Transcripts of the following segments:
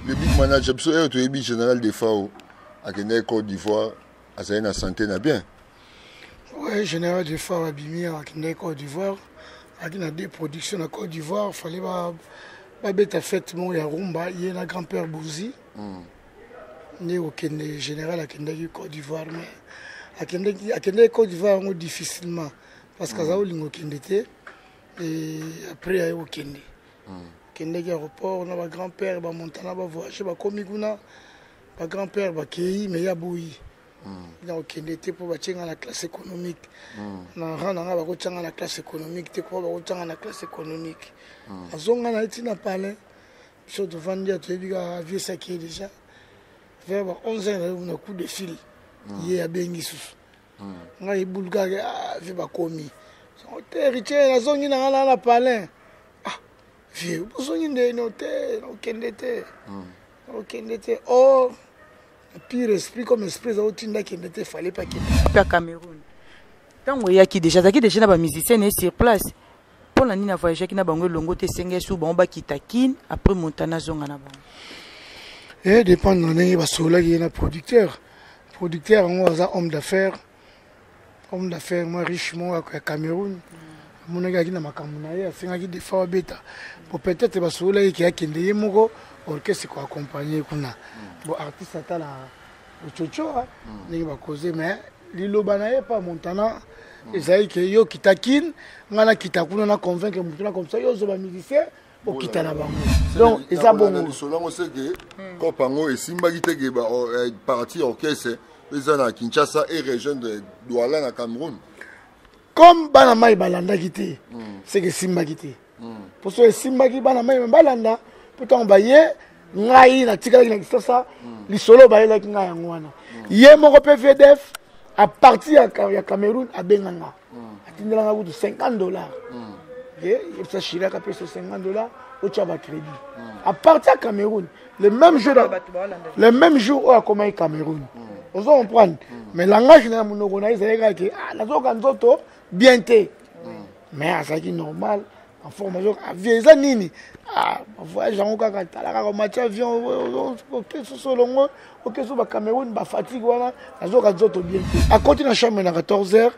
Le big manager, le général des FAO, à Côte d'Ivoire, à la santé, n'a bien. Oui, général des FAO à Bimi, à Côte d'Ivoire, à des productions à Côte d'Ivoire, il fallait pas bête fête mon ya rumba, il y a un grand-père Bouzi. Né au général à Côte d'Ivoire, mais à Côte d'Ivoire, on difficilement. Parce que ça a été et après, il y a eu Kende. Kende aéroport, on a un grand-père, on a Montana, on a voyagé, on a Komiguna, un grand-père, on a Kei, mais il y a Boui. Il y a Kende pour la classe économique. On a la classe économique, pour la classe économique. À Zonga, on a été parlé. Je suis devant à vieux saké déjà. Vers 11 ans, on a un coup de fil. Il y a Bengissus. On a eu Bulgare, il y a Komi. Héritier, la zone n'a pas parlé. Ah, vieux, vous avez une note, aucun oh, pire esprit comme esprit, ça ne fallait pas qu'il y ait. Cameroun. Tant qu'il y a qui déjà des musiciens sur place. Pour la Nina voyage qui n'a pas de longo, tu sais, sous bomba qui taquine, après Montana Zonga. Et dépend de l'année, il y a un producteur. Producteur, on a un homme d'affaires. Homme d'affaires, moi riche, moi au Cameroun. Mon gars qui n'a pas de c'est un des fois bêta. Pour peut-être que soleil qui a qui est mon orchestre qui accompagné qu'on a. Bon artiste à la chocho, n'est pas causé mais l'île banaye pas Montana. Et ça y est yo qui taquine, on a qui taquine on a convaincu Montana comme ça yo zo ba musicien au quitter la banque. Donc et ça bon. Le solan on sait que quand Pango et Simba qui te ba parti orchestre. Les gens à Kinshasa et région de Douala à Cameroun. Comme Banama et Balanda quitté, c'est que Simba quitté. Pour ce Simba qui Banama et Balanda, pourtant on va y aller, Ngaï, la tigre qui n'existe ça, les solos va y aller Ngaï en Wana. Yé mon PVDF, à partir à Cameroun, à Benganga. À Tindalanga, de $50. Il y a ça Chirac a payé $50 au Tchaba Crédit. À partir à Cameroun, le même jour où a commencé Cameroun. On va comprendre. Mais le langage de la monogonaïse, c'est que la zone bien té. Mais c'est normal. En formation, à vieux années, à voyage en Oka, à match avion, au Solongo, au Cameroun, à fatigue, voilà, la zone bien té. À côté de la chambre à 14h,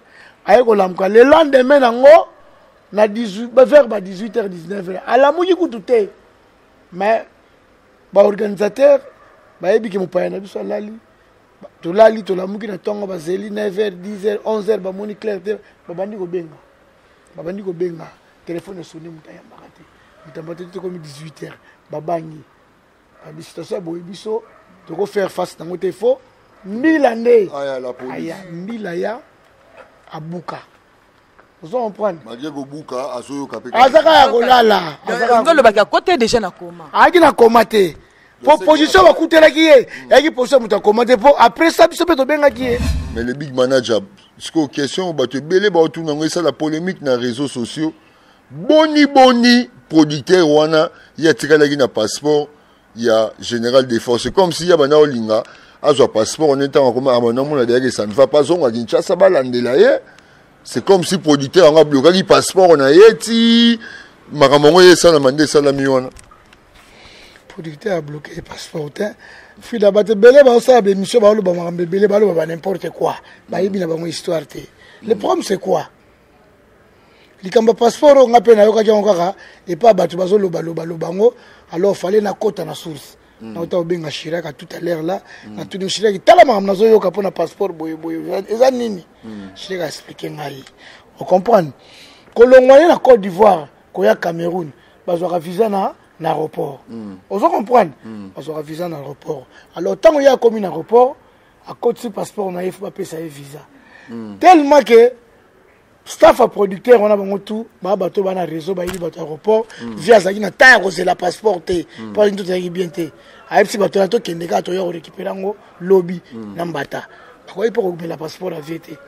avec le lendemain, vers 18h, 19h, à la mouille, tout est. Mais, l'organisateur, il y a un salali. To lali to la muki na tonga bazeli 9h 10h 11h ba moni clair babandi ko benga téléphone sonné mutaya makate mutambate to comme 18h babangi abi situation boy biso to ko faire face na ngote fo 1000 années aya 1000 aya abuka vous en prendre malgré go buka asoyo kapeka azaka ya kolala azaka le baka côté déjà na coma aki na coma te. Position va coûter la qui est. Et qui position va commenter pour après ça ça peut te bien qui est. Mais le big manager, ce que question va te belé ba autour ça la polémique dans les réseaux sociaux. Boni producteur wana il y a tiré la guine passeport, il y a général des forces. C'est comme si il y a bana olinga a son passeport on est en comme à mon nom on a dit ça ne va pas on a dit ça va landela. C'est comme si producteur on a bloqué le passeport on a yeti maramongo yesa na mandé ça la miona. Producteur a bloqué le passeport. Puis d'abord, n'importe quoi. Histoire. Le problème, c'est quoi? Le passeport, on a peine et pas alors il fallait na côte na source. On a bien Chirac tout à l'heure là. On a tout Chirac. Il y a un passeport. Chirac a expliqué. Vous comprenez? Quand on est en Côte d'Ivoire, quand on est au Cameroun, on a un visa na l'aéroport. Vous comprenez? On a un visa dans l'aéroport. Alors, tant qu'il y a comme un aéroport, à côté du passeport, on a il faut pas payer ça visa. Tellement que staff à producteur, on a tout, bah bateau, bah na réseau, bah il y a aéroport, via ça, il y a taille, c'est la passeport, pas une toute bien té. À si bateau, là, qui est négatif, tu as récupéré un lobby, n'ambata. Pourquoi il peut récupérer la passeport à VT?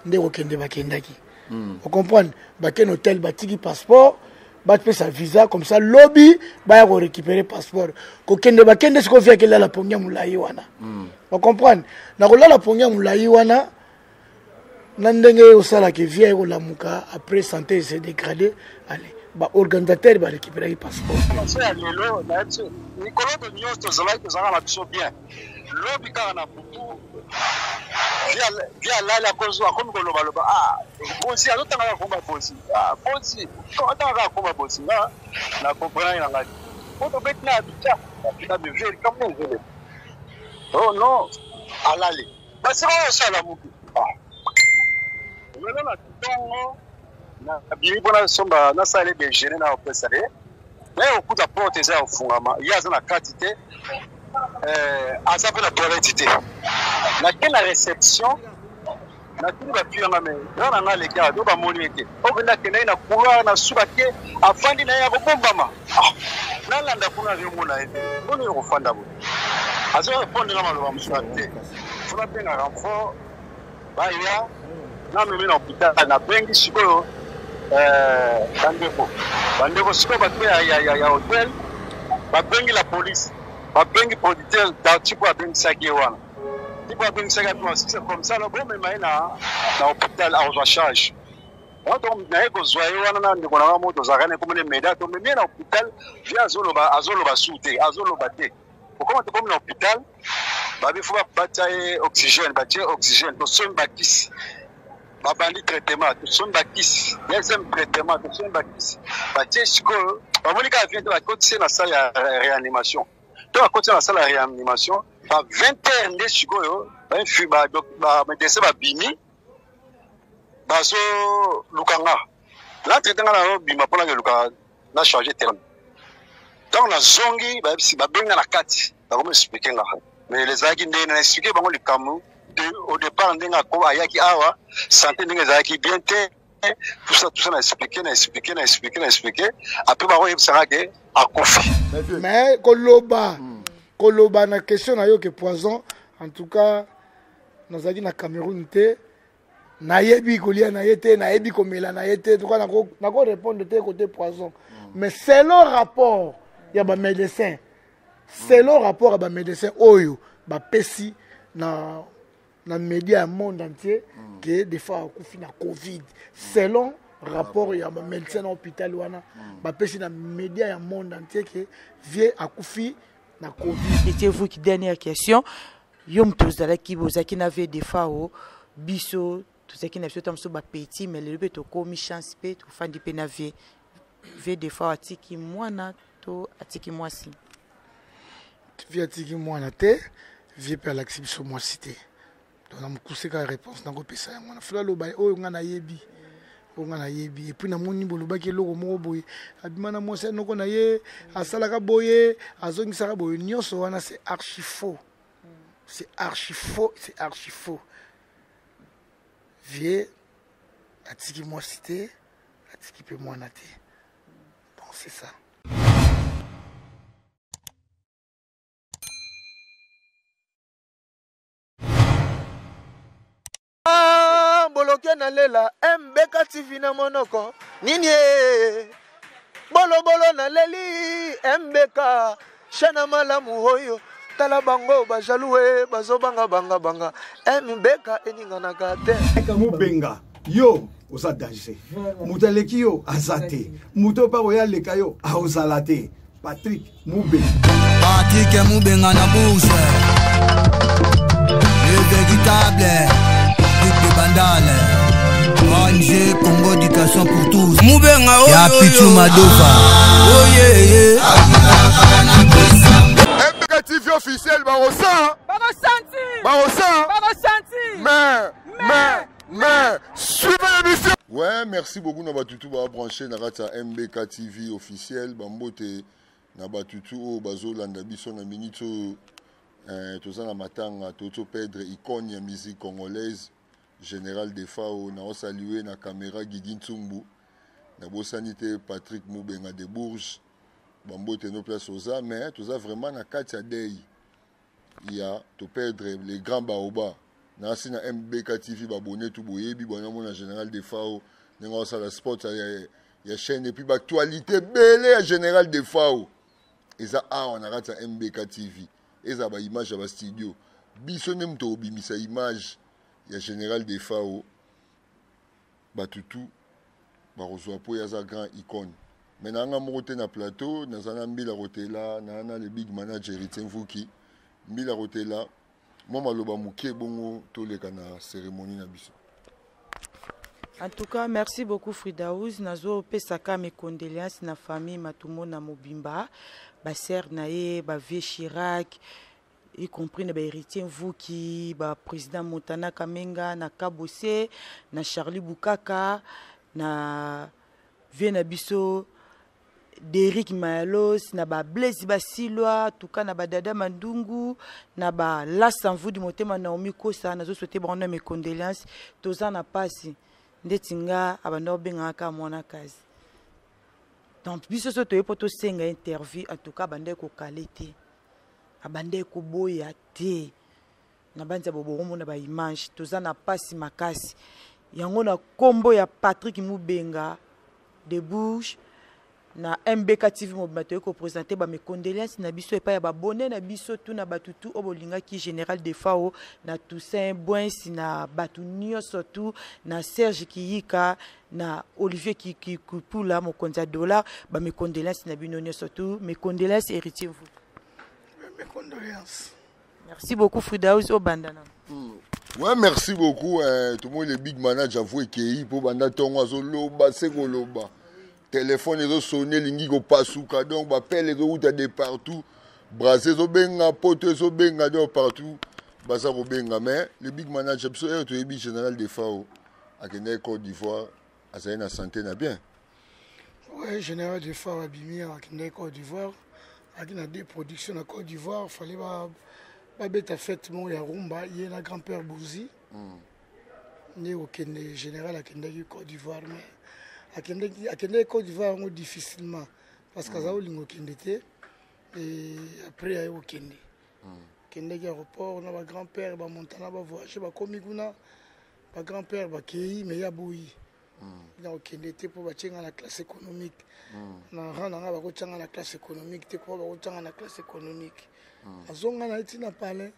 Ndé au Kende Bakendaki. Vous comprenez? Bah quel hôtel, bah tiki passeport. Bah tu sa visa comme ça lobby bah il récupérer passeport ko kende ba kende ce qu'on fait que là la pongia mulai wana vous comprenez na ko la pongia mulai wana na ndenge osala ke vient ko la muka après santé s'est dégradé allez baorganisateur barécupéraki passeport lelo mikolo to nyonso tozalaki tozalaka na biso bien lobi kaka na butu via lali akomi kolobaloba bosi azotangaka komba bosi bosi atangaka komba bosi na komprenaki na ngai po tobeti na abita abita beveri kamna ezele oh non alali basi baosala moki lelo na ntongo nabimi mpona somba nasala ebegene na opesa ye naye okuta porte eza ya kofungama ye aza na kati te aza mpe na toilette te nake na réception natuni bapiyanga me nga na nga leki azo bamoni ete okende akendaki na couloir na suka te afandi na ye ya kobombama nalanda kuna azomona ye mpona ye kofanda boye azorepondenga maloba mosusu te funa mpenga renfort baya namemi na hôpital nabengi sikoyo bandeko sikoyo bato ya hotel babengi la police babengi producteur tipo abengisaki ye wana tipo abengisaki apimasisa comme ça na bomema ye na hôpital azwa charge naye kozwa ye wana na ndeko nanga mo tozalaka ne komone meda tomemi ye na hôpital vie azoloba su te azoloba te okoma tokomi na hôpital babifu batia ye oxygène batie oxygène tosomi bakisi babandi traitement tosomi bakisi deuxième traitement tosomi bakisi batie sikoyo bamoni kaka vie te bakotisi na salle ya réanimation to bakotisi na salle ya réanimation ba 20h nde sikoyo bamedese babimi bazolukanga natraitanga na bima mpona keluka na charge terme ntango nazongi babenga na kati bakomi explike nga mais ezalaki ndenge na explike bango likambo au départ ndenge ayaki awa santé ndenge ezalaki bien te tout ça na explike après bakoyebisanga ke akufi mais koloba na question na yo ke poison en tout cas nazalaki na Cameroun te nayebi kolia na ye te nayebi komela na ye te toka nako répondre te côté poison mais selon rapport ya bamédecin oyo bapesi na média ya monde entier que des fois akufi na covid selon rapport ya bamédecin na hôpital wana bapesi na média ya monde entier que vie akufi na covid. Et vous qui dernière question yom tozalaki bozaki na vie des fois biso tozalaki na biso tamso ba petit mais le beto komi chance pe to fandi pe na vie des fois atiki mwana to atiki mwasi vie atiki mwana te vie pe alaksi biso mwasi te donc na mukuse ka réponse na kopesa yango na fula loba oyo nga na yebi et puis na moni boloba ke loko moko boye abimana mwasi noko na ye asalaka boye azongisaka boye nyonso wana c'est archi faux. C'est archi faux. Vie atiki mwasi te atiki pe mwana te. Bon, c'est ça. Boloke na lela MBK TV na monoko nini bolo na leli MBK shana malamu hoyo tala bango bajaloué bazobanga banga MBK eninga na gate Mubenga yo osa danger mutaleki yo azate muto pa oya leka yo aozalate Patrick Mubenga na bouche le véritable de Bandale ONG Congo Éducation pour tous Mubenga ya Pichu Madofa oh yeah MBK TV officiel mais suivez l'émission. Ouais, merci beaucoup na batutu ba brancher na rata MBK TV officiel bambote na batutu o bazolanda biso na minute tozana matanga toto perdre icône ya musique congolaise Général Defao na saluer na caméra Guigui Ntsumbu na bosanité Patrick Mubenga de Bourges bambote no place oza mais toza vraiment na kati ya dei ya to perdre les grands baoba na sina MBK TV babonné tout boyebi bona mona Général Defao nenga osala sport ya chaîne et puis actualité belé ya Général Defao eza on a rata MBK TV eza ba image ya ba studio biso ne mto obimisa image ya Général Defao batutu barozwa po yaza grand icône mais nanga moko na plateau nazana mbila rotela na le big manager Héritier Mvuki mbila rotela moi maloba muke bongo toleka na cérémonie na biso. En tout cas, merci beaucoup Fridaouz. Nazo pesaka mes condoléances na famille Matumo na Mobimba, ba sœur nae, ba vieux Chirac, y compris na ba Héritier Mvuki, ba président Montana Kamenga na Kabose, na Charlie Bukaka, na vieux Nabiso Derrick Mayalos, na ba Blaise Basilwa, tuka na ba Dada Mandungu, na ba Lasanvu du Motema Naomi Kosa, nazo souhaiter bon mes condoléances, toza na pasi. Ndetinga abando bengaka mwana kazi. Donc biso so toye poto senga interview en tout cas bande ko kalete. Abande ko boya te. Na banza bobo na ba image toza na pasi makasi. Yango na kombo ya Patrick Mubenga de Bouche na MBK TV Mobimba ko présenter ba mes condoléances na biso epa ya ba bonne na biso tout na batutu obolinga ki général de FAO na Toussaint Bouinsi na batu nyonso tout na Serge Kiyika na Olivier Kipula mokonza dollar ba mes condoléances na bino nyonso tout mes condoléances Héritier vous. Mes condoléances. Merci beaucoup Fridaouz Obandana. Ouais, merci beaucoup tout le monde le big manager avoué ki pour banda tongo azoloba sekoloba. Téléphone les sonné lingi ko pasuka donc appelle les routes de partout brasser zo benga poto zo benga de partout basa ko benga mais le big manager so est le big général de FAO à Côte d'Ivoire à sa na santé na bien. Ouais, général de FAO à Bimi à Côte d'Ivoire à na des productions na Côte d'Ivoire fallait ba beta fête mon ya rumba il y a na grand-père Bouzi. Né au général à Côte d'Ivoire mais à Côte d'Ivoire difficilement parce que ça lingo kendete et après ayo kende kende aéroport na ba grand-père ba montana ba voyager ba komiguna ba grand-père ba kei mais ya boyi na kendete pour ba tchenga la classe économique na rana ba ko tchenga la classe économique te ko ba ko tchenga la classe économique azonga na itina pale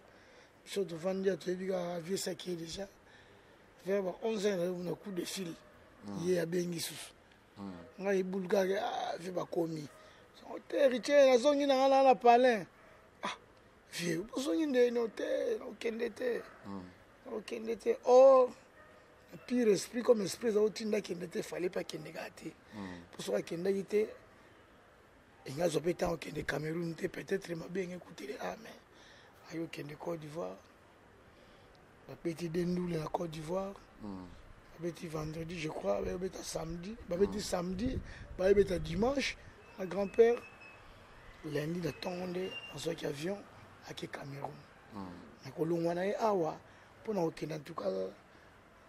so devant dia te biga vieux ça qui est déjà vers 11 ans on a coup de fil ye abengi susu ngai bulgare vi bakomi héritier na zongi na ngala na palin vieux bozongi ndeno te okendete oh pire esprit comme esprit za otinda kendete fallait pas kende gati pour ça kende gite inga zopeta okende Cameroun te peut-être mabenge écouter mais ayo kende Côte d'Ivoire la petite dendoule la Côte d'Ivoire Babeti vendredi, je crois, babeti samedi, babeti samedi, babeti dimanche, ma grand-père, lundi de Tonde, en ce avion, à Cameroun. Mais quand on a awa, pour nous en tout cas,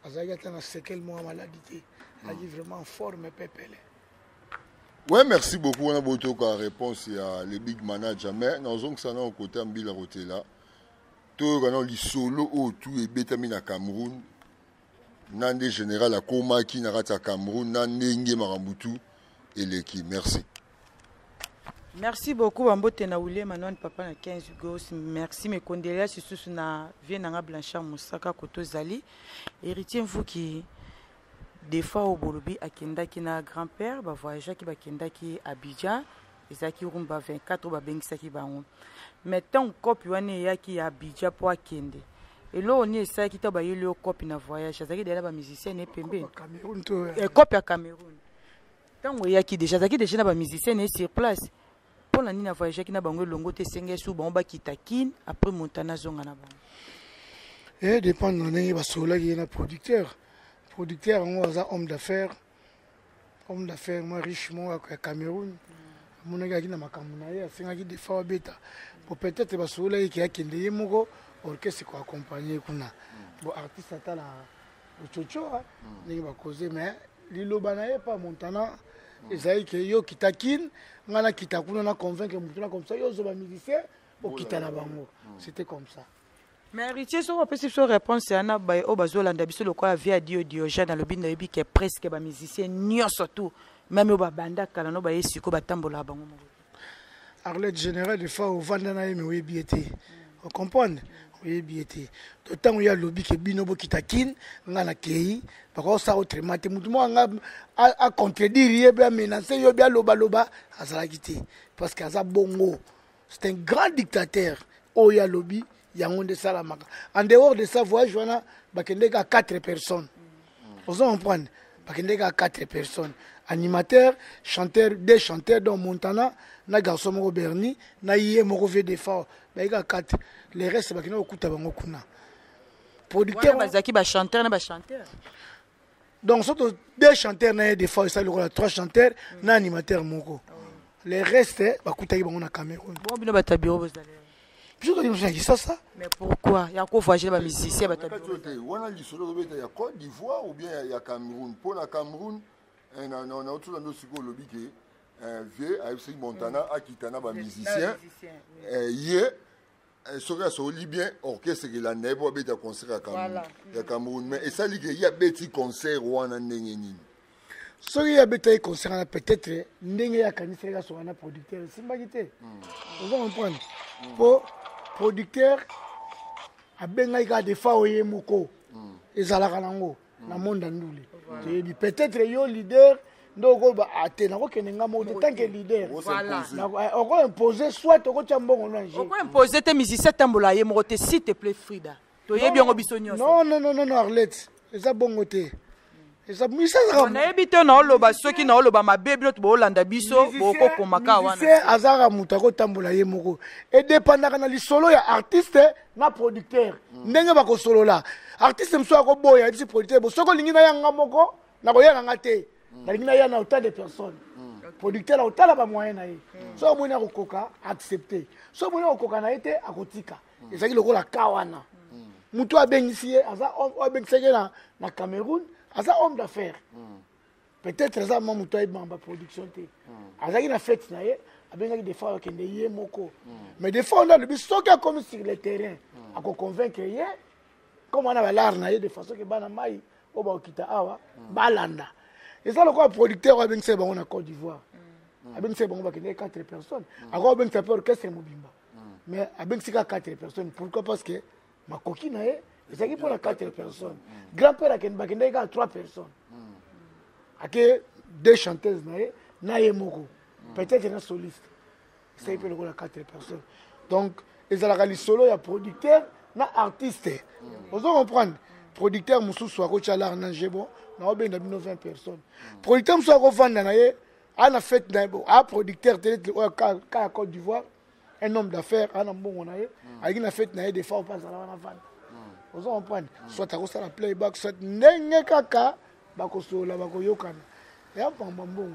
Azaya a séquelles mois maladie, elle est vraiment fort, mais pépele. Ouais, merci beaucoup. On a beaucoup de réponses à le big manager, mais nous avons ça au côté de la route là. Tout le solo autour et bétamine à Cameroun. Nande général à Komaki Narata Cameroun, Nande Nge Marambutu et l'équipe. Merci. Merci beaucoup Bambote na William Manon papa na 15 gos. Merci mes condoléances sur na Vienanga Blanchard Moussaka Koto Zali. Héritier Mvuki des fois au Bolobi akenda ki na grand-père ba voyager ki ba kenda ki Abidjan ezaki rumba 24 ba bengisa ki bango. Mettons copie wane ya ki Abidjan pour akende. Et là, on est ça qui t'a baillé le copie na voyage. Ça veut dire que les musiciens ne peuvent pas. Cameroun, copie à Cameroun. Tant qu'il y a qui déjà, ça qui déjà les musiciens ne sur place. Pour la nina voyage qui n'a pas longo te senge sous bomba qui taquine après Montana zonga na bango. Et dépend de l'année parce que là il y a un producteur. Producteur on a homme d'affaires. Homme d'affaires moi riche moi à Cameroun. Mon gars qui n'a pas kamuna c'est un qui des fois bêta. Pour peut-être parce que là il y a qui ndeye moko orchestre ko accompagner kuna bon artiste ata la chocho ni ba causer mais liloba na pas Montana ezai que yo kitakine ngana kitakuna na convaincre mutuna comme ça yo zo ba musicien au kitana bango c'était comme ça. Mais héritier so peut se réponse ana ba o bazolanda biso le quoi via Diogène dans le bin na bi que presque ba musicien nyonso tout même ba banda kala no ba yesiko ba tambola bango. Arlette général de fois au vandana me webiete Vous comprenez? Oui, bien. D'autant qu'il y a le lobby qui est binobo qui taquine, on a accueilli, par contre, ça autrement, tout le monde a contredit, il a menacé, il a loba, ça a quitté. Parce qu'il y a bongo. C'est un grand dictateur. Oh, il y a lobby, il y a un de Salamaka. En dehors de ça, voyage, il y a 4 personnes. Vous comprenez? Il y a 4 personnes. Animateur, chanteur, 2 chanteurs dans Montana, na garçon moko Berni, na yé moko V de Fao. Il y a 4. Les restes, c'est au Kuta Bango Kuna. Producteur. Donc, surtout 2 chanteurs, na des Fao, ça le 3 chanteurs, na animateur moko. Les restes, bah Kuta Bango na Cameroun. Bon, bino bata bureau vous allez. Mais pourquoi? Il y a encore voyager les musiciens. Il y a Côte d'Ivoire ou bien il y a Cameroun. Pour la Cameroun, on a autour de nos lobby qui vieux AFC Montana a quitté les musiciens. Hier, sur Libyen, orchestre qui la neb ou bien concert à Cameroun. Mais ça il y a petit concert ou en Nengeni. Ce qui y a des concerts, peut-être, il y a un producteur. C'est pas guité. Vous comprenez? Pour producteur, il y a des fois où il y a des moko. Et ça la kalango. Dans le monde andouli. Peut-être il y a un leader. Donc, il y a tant que leader. On va imposer soit au côté de bon. On va imposer tes musiciens tambola. S'il te plaît, Frida. Non, Arlette. C'est ça bon côté. On a évité non loba ceux qui n'ont loba ma bébé notre bolanda biso boko komaka wana. C'est azara mutako tambola yemoko. Et dépendant na li solo ya artiste na producteur. Ndenge ba ko solo la. Artiste mso ko boya bi producteur bo soko lingi na yanga moko na ko yanga ngate. Na lingi na yana autant de personnes. Producteur la autant la ba moyen na ye. So mo na ko koka accepter. So mo na ko koka na été akotika. Ezaki lokola kawana. Mutu abengisi aza abengisi na Cameroun. Asa homme d'affaires. Peut-être ça maman toi bamba production té. Asa qui na fête na ye, abenga des fois que ndeye moko. Mais des fois on a le bisoka comme sur le terrain. A ko convaincre ye comme on a l'art na ye de façon que bana mai o ba okita awa balanda. Et ça le quoi producteur abenga se bango na Côte d'Ivoire. Abenga se bango ba que 4 personnes. Ako abenga se pour que c'est mobimba. Mais abenga se 4 personnes pourquoi parce que ma coquine na ye c'est qui pour 4 personnes. Grand-père a 3 personnes. Il 2 chanteuses, moko. Peut-être un soliste. C'est pour 4 personnes. Donc, ils ont les solo, il y a producteur, il y a artiste. Vous comprenez? Producteur, il y a l'art, il y a 20 personnes. Producteur, il y a fait un producteur, à Côte d'Ivoire, un homme d'affaires, un homme bon, il a fait des fois, on passe à la vente. Vous comprenez? Soit tu as la playback, soit n'engé kaka, bakoso la bakoyokana. Et après bon,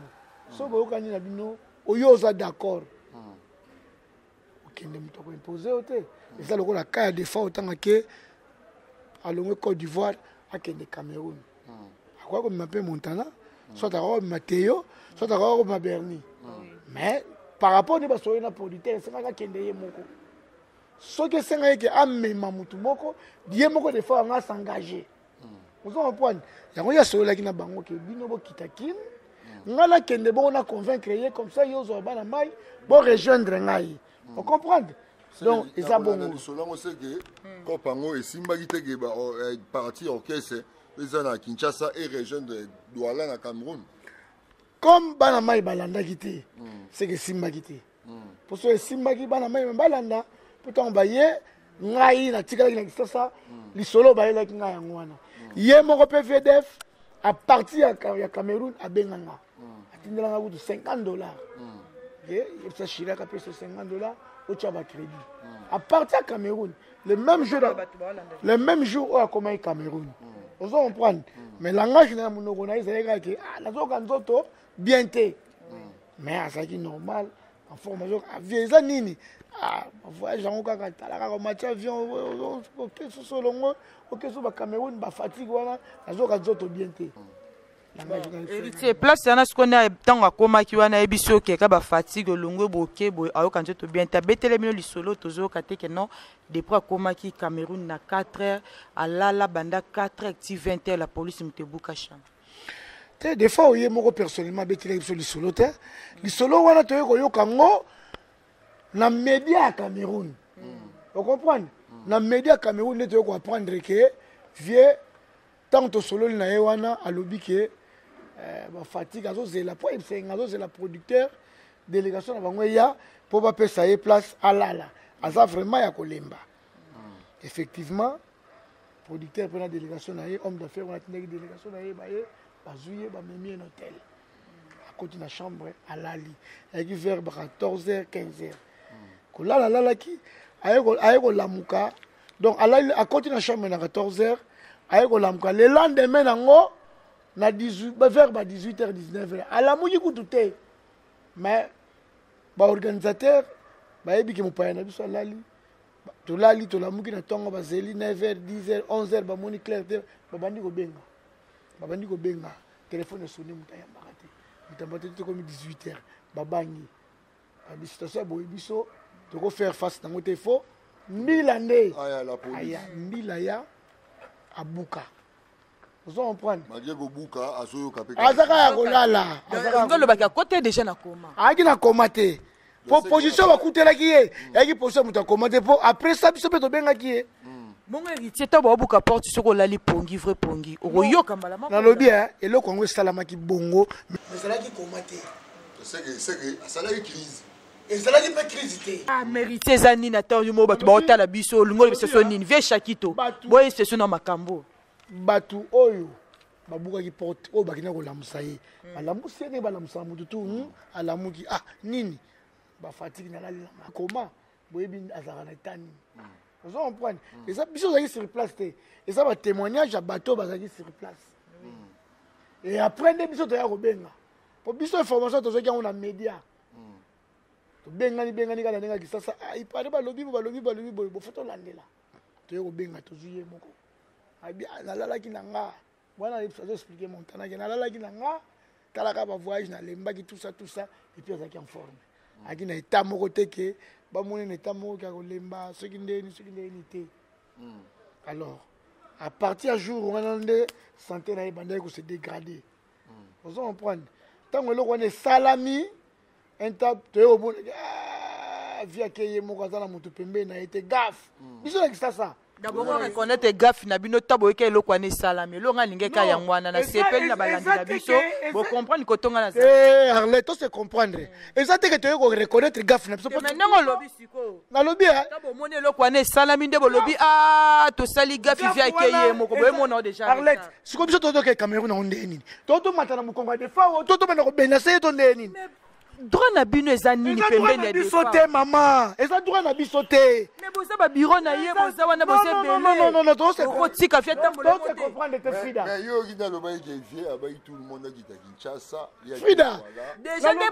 so boyokani na bino, oyoza d'accord. Ok, ne me t'as imposé oté. Et ça le la cas des fois autant que à l'Ongue Côte d'Ivoire, à Kende Cameroun. À quoi comme m'appelle Montana, soit à Rome Mathéo, soit à Rome Berni. Mais par rapport à basoyer na producteur, c'est pas Kende Yemoko. Ce que c'est que amema mutu moko die moko des fois on va s'engager. Vous comprenez? Il y a ceux là qui na bango que binobo kitakin ngala kende bon on a convaincre comme ça yo zo bana mai bon rejoindre ngai. Vous comprenez? Donc ils a bon. Cela on sait que quand pango et simba qui te ba parti orchestre les ana Kinshasa et rejoindre Douala na Cameroun. Comme bana mai balanda kité. C'est que simba kité. Pour ce simba qui bana mai balanda pourtant ba ye ngai na tikala ki na kisasa li solo ba ye ki ngai ngwana ye moko PVDF à partir ya Cameroun a benganga atindela nga kutu $50 ye ça chira ka peso $50 au tchaba crédit à partir ya Cameroun le même jour où a commencé Cameroun vous comprenez mais langage na monoko na izeka ki la zoka nzoto bien té mais ça qui normal en formation avieza nini voyage en Ouganda, la matière avion, ok, solongo, ok, sur le Cameroun, ba fatigue wana, azo kazoto bien té. C'est place yana ce qu'on a tant à koma ki wana ebiso ke ka ba fatigue longo boké bo ayo kanzoto bien té betele mino li solo tozo kate ke non depuis koma ki Cameroun na 4 heures à la banda 4 active 20 heures la police mtebuka cham. Des fois oye moko personnellement betele biso li solo té li solo wana toyo ko yokango na média à Cameroun. Vous comprenez? Dans les médias Cameroun, nous devons apprendre que vieux, tant que solo na yewana à lobby que fatigue c'est la producteur délégation na pour pas faire ça place à la ça vraiment ya kolemba. Effectivement producteur pour la délégation na homme d'affaires on a une délégation na bazouye ba memi un hôtel à côté de la chambre à Lali avec vers 14h 15h ko la qui ayeko lamuka donc à côté de la chambre à 14h ayeko lamuka le lendemain nango na 18 vers 18h 19h alamuki kututé mais ba organisateur ba yebi ke mopaya na biso Lali to Lali to lamuki na tongo bazeli 9h 10h 11h ba moni clair babandi ko benga téléphone sonné mutaya makate mutambaté comme 18h babangi ba situation boy biso to ko faire face na ngote fo 1000 années aya 1000 aya abuka vous comprenez malgré ko buka asoyo kapeka azaka ya kolala ngolo baka côté déjà na koma aki na koma te position bakutelaki ye yaki position muta koma te po après ça biso pe to bengaki ye mon héritier to ba buka porte soko lali pongi vrai pongi oyoka mbala na lobi eloko ngo salamaki bongo mais salaki koma te c'est que salaki crise ezalaki mpe crise te mérite eza nini ata oyo mo bato baotala biso lingolo biso nini vie shakito boye sesio na makambo bato oyo babukaki porte oyo bakina kolamusa ye balamusi ene balamusa mutu tu alamuki nini bafatiki nalalila koma boyebi azalaka na eta nini ozo comprendre eza biso ozalaki sur place te eza batémoignage ya bato bazalaki sur place et après nde biso toya kobenga po biso information tozwaki yango na média tobengani kaka ndenge ya kisasa ipare balobi boye bofo tolandela toye kobenga tozwi ye moko nalalaki na nga wana azoexplike montanaki nalalaki na nga talaka bavoyage nalembaki tout ça et puis azalaki en forme aki na eta moko te ke bamoni na eta moko kaka kolemba soki ndeni te alors à partir ya jour wana nde santé na ye bandaki kose dégrader ozo comprendre ntango eloko wana esalami toye kobona viake ye moko aza na moto pembeni na ye te gaffe biso na kisasa d'abord on reconnaître gaffe na bino tabo eke eloko wana esalami eloko nga lingeka yango wana na sepeli na balandi na biso bocomprendre kotonga na Arlette to se comprendre eza te ke toye koreconnaître gaffe na biso ndenge olobi sikoyo nalobi tabo omoni eloko wana esalami nde bolobi tosali gaffe viake ye moko boyemona déjà Arlette sikoyo biso totoke Cameroun na onde nini totomata na mokongo ya defao totomanda kobenda se to nde nini droit na bino eza nini pembeni ya biso te mama eza droit na biso te mais boza ba bureau na ye boza wana boza belé non to se kotika fait tambola to se comprendre te Frida mais yo ki na lo bayi ke vie abayi tout le monde qui ta Kinshasa Frida déjà nde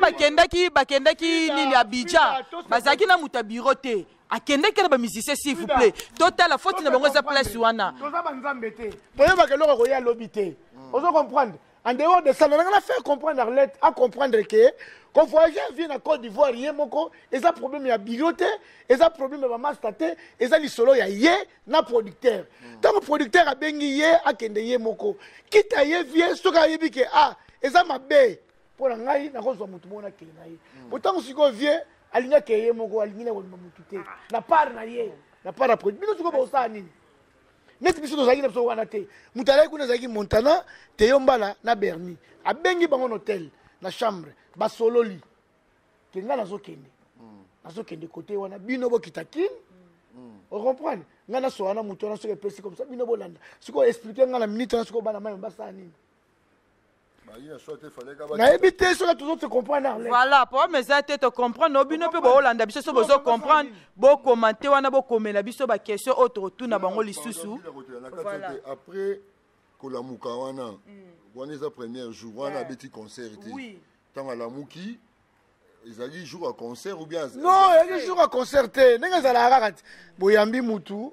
bakendaki nini Abidjan bazaki na muta bureau te akendaki na ba musicien s'il vous plaît total faute na bango za place wana toza banzambe te boyeba ke loko koya lobi te ozo comprendre en dehors de ça, on a fait comprendre Arlette à comprendre que quand voyager vient à Côte d'Ivoire, il y a un problème de bigoté, il y a un problème de mastaté, il y a un solo, il y a un producteur. Tant que producteur a bien yé, à kende yé moko. Quitte à yé vient, ce qu'il y a dit que il y a ma baie pour la ngaï, n'a pas de monde qui est pourtant si on vient, aligné que yé moko, aligné na mututé. La part na yé, la part à produire. Mais nous sommes pas nini. Net biso tozaki na biso wana te mutalaki kuna zaki Montana te yombala na Berni abengi bango hotel na chambre basololi kenga nazokende côté wana bino bokita kini on comprendre nga na so wana mutu wana soki epesi comme ça bino bolanda siko expliquer nga na minute wana siko bana mai basala nini nayebi te soki toujours te comprendre voilà pour mais ça te comprendre obino pe bolanda biso so bozo comprendre bo commenter wana bo komela biso ba question autre tout na bango lisusu voilà après kolamuka wana wana za premier jour wana beti concert oui tant à la muki ezali jour à concert ou bien non ezali jour à concert te ndenge za la rakati boyambi mutu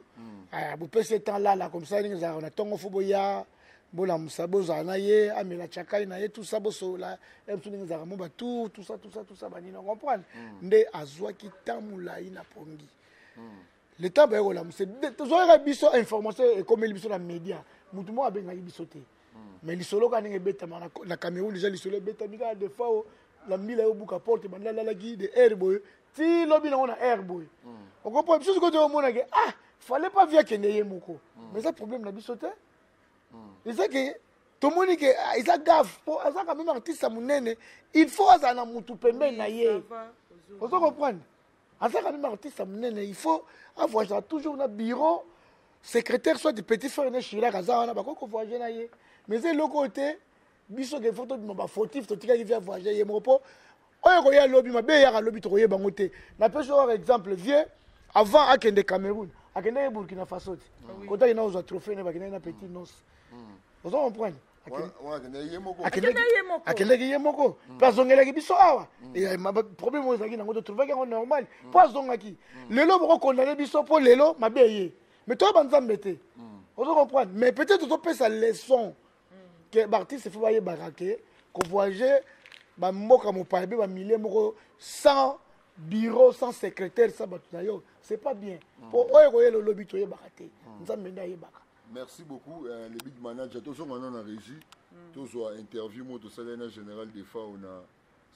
bo pese temps là comme ça ndenge za na tongo fo boya bola musabo zana ye amela chakai na ye tout ça bosola emsu ndenge za mo tout ça bani na comprendre nde azwa ki tamula ina pongi le temps ba yola musse tozoya biso information et comme biso na média mutu mo abenga biso te mais lisolo ka ndenge beta na Cameroun déjà lisolo beta mika de fois la mila yo buka porte bandala la guide de herbo ti lobi na air boy on comprend biso ce que tu mona que ah fallait pas via kende moko mais ça problème na biso te c'est ça que tout le monde que ils a gaffe pour ça quand même artiste munene il faut ça na mutu pembe na ye vous comprenez ça quand même artiste munene il faut avoir toujours na bureau secrétaire soit du petit frère na Chirac azana ba ko voyager na ye mais c'est le côté biso ke photo de ba fautif to tika ki vient voyager ye mopo oyo ko ya lobby mabe ya lobby to ko ye bango te na pêche par exemple vieux avant akende Cameroun akende Burkina Faso kota ina ozo trophée ne ba kende na petit nos vous comprenez akende ye moko bazongela ki biso awa et problème ozo ki nango to trouver que normal poisonga ki lelo boko condamner biso po lelo mabe ye mais toi banzambe te vous comprenez mais peut-être to pesa leçon que l'artiste faut voyer baraquer qu'on voyager ba mboka mo pa be ba millier moko sans bureau sans secrétaire ça batunayo c'est pas bien pour oyo ko yelo lobby to ye baraté nzambe nda ye baka. Merci beaucoup le big manager to so ngana na régie to so interview mo to sala na général des FAO na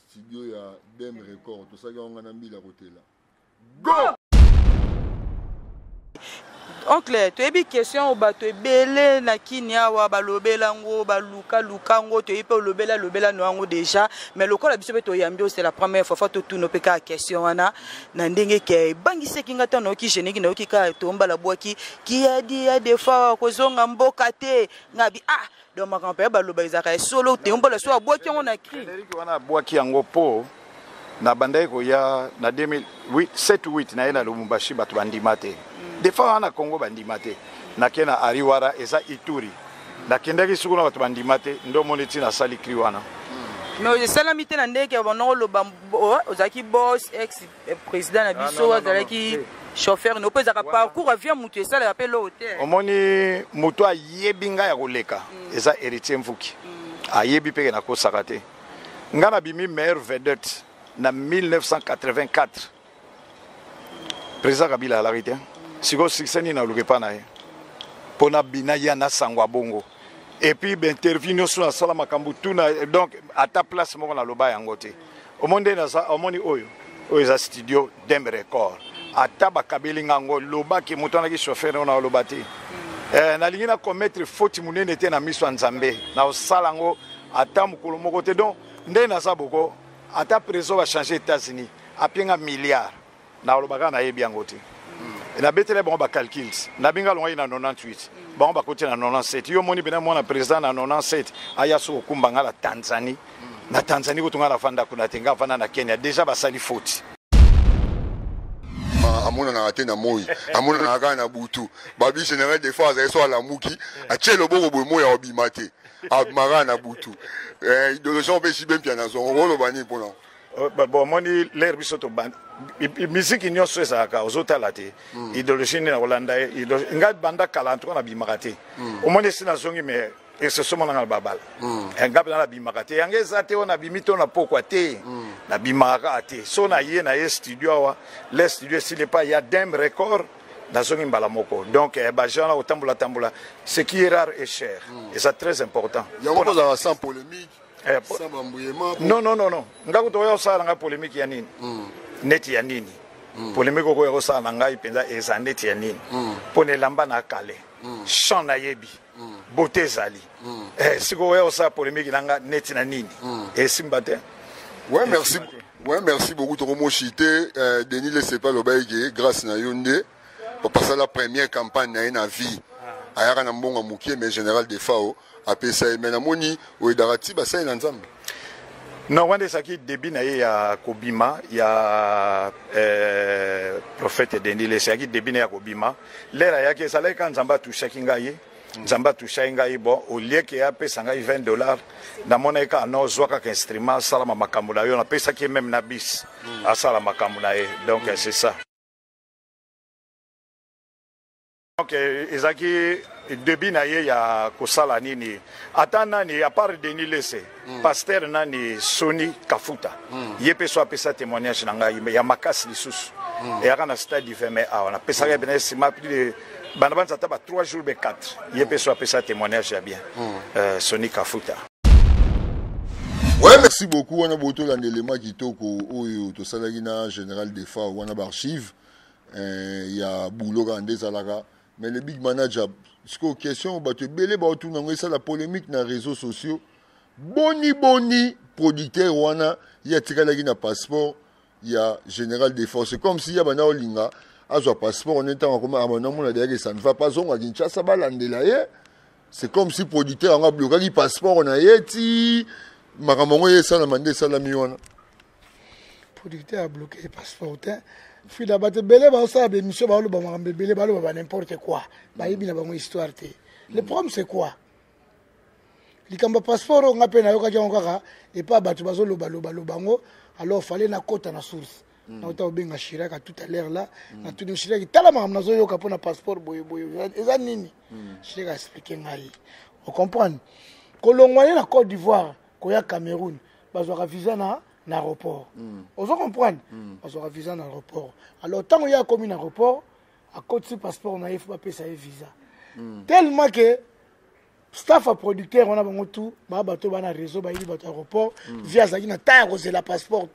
studio ya Dem Record to sala ngana mbila kotela go. Oncle, tu as une question au bateau belé na kinia wa balobela ngo baluka lukango tu es pas lobela no déjà mais le col biso to yambio c'est la première fois to tout no peka question wana na ndenge ke bangise kinga tono ki jeneki na ki ka tomba la boaki qui a dit à des fois ko zonga mboka te ngabi ah donc ma grand-père baloba izaka solo te ombola so boaki on a cri wana boaki yango po na bandai ko ya na 2008 7-8 na ina Lubumbashi batu bandimate des fois on a Congo bandimate na kena ariwara eza Ituri na kendaki suku na batu bandimate ndo moneti na sali kriwana mais je salamité na ndeke bono lo bambo ozaki boss ex président na biso azalaki chauffeur no pesa ka parcours avia mutu esala appel hôtel omoni mutu ayebinga ya koleka eza héritier mvuki ayebi peke na ko sakate ngana bimi meilleur vedette na 1984 président Kabila la rite siko succès na lukepa na ye pona bina ya na sangwa bongo et puis intervenir sur la sala makambu tuna donc à ta place moko na loba yango te omonde na sa omoni oyo za studio Dem Record ata bakabeli ngango loba ki mutana ki chauffeur na loba te na lingi na commettre faute munene te na miso nzambe na osala ngo ata mukolo moko te donc nde na sa boko ata preso va changer États-Unis apienga milliard na lobaka na yebi yango te na betele bon ba calculs na binga longa ina 98 bon ba côté na 97 yo moni bena mona président na 97 aya so kumbanga la Tanzanie na Tanzanie ko tunga la fanda kuna tenga fana na Kenya déjà ba sali faute amona na ate na moi amona na ga na butu babi général des fois ça so la muki a chelo boko boy moya obimate abmara na butu idéologie pe si bien piana zo ngolo bani pona bon moni l'air bisoto band musique nyonso ezaka ozotala te idéologie na Holanda nga banda kala ntuka na bimakate omoni sina zongi mais et ce sont na babal nga na bimakate yange zate ona bimito na pokwa te na bimakate so na ye na studio wa les studio s'il est pas il y a Dem Record dans zongi mbala moko donc ba jana otambula tambula ce qui est rare et cher et c'est très important il y a encore sans polémique sans bambouillement non nga ko yo sala nga polémique ya nini net ya nini polémique ko yo sala nga ipenza eza net ya nini pone lamba na kale chant na yebi beauté zali siko yo sala polémique nga net na nini et simbate ouais merci beaucoup to mochité Denis laissez pas le baïge grâce na yonde pour passer la première campagne na vie ayaka na mbonga mukie mais général des FAO apesa mais na moni o darati ba sai na nzambe non wande saki début na ya kobima ya prophète Denis le saki début na ya kobima lera yake sala ka nzamba tu shakinga ye nzamba tu shakinga ye bon au lieu que apesa ngai $20 na mona ka no zwaka ka instrument sala makambo na yo na pesa ki même na bis asala makambo na ye donc c'est ça. Donc ezaki début na ye ya kosala nini ata nani à part Denis Lese pasteur nani Soni Kafuta ye pe so apesa témoignage na ngai ya makasi lisusu et aka na stade du 20 mai a on apesa ka bena sima plus de bana banza taba 3 jours be 4 ye pe so apesa témoignage ya bien Soni Kafuta. Ouais, mais merci beaucoup. On a beaucoup d'éléments qui sont au Salagina général des FA, on a archive. Il y a boulot grandé Zalaga. Mais le big manager, ce que question, ça la polémique dans les réseaux sociaux. Boni, producteur, il y a un passeport, il y a général des forces. C'est comme s'il y a un Olinga, un passeport, on est en train ça ne va pas, c'est comme si producteur a bloqué le passeport, on a été, producteur a bloqué le passeport. Puis d'abord, n'importe quoi. Histoire. Le problème, c'est quoi? Le passeport, on a peine à et pas battu lobango. Alors, il fallait na côte na source. On a bien Chirac tout à l'heure là. On a tout de Chirac. Tellement on a zoyo kapona passeport boyo. Eza nini? Chirac a expliqué ngai. On comprend. Kolongwa na Côte d'Ivoire, koya Cameroun, bazwa visa na aéroport. On comprend. Bazwa visa na aéroport. Alors tant qu'il y a comme un aéroport, à côté du passeport on a faut pas payer ça visa. Tellement que staff à producteur on a bon tout bateau bana réseau ba ili bateau aéroport via ça qui na ta rose la passeport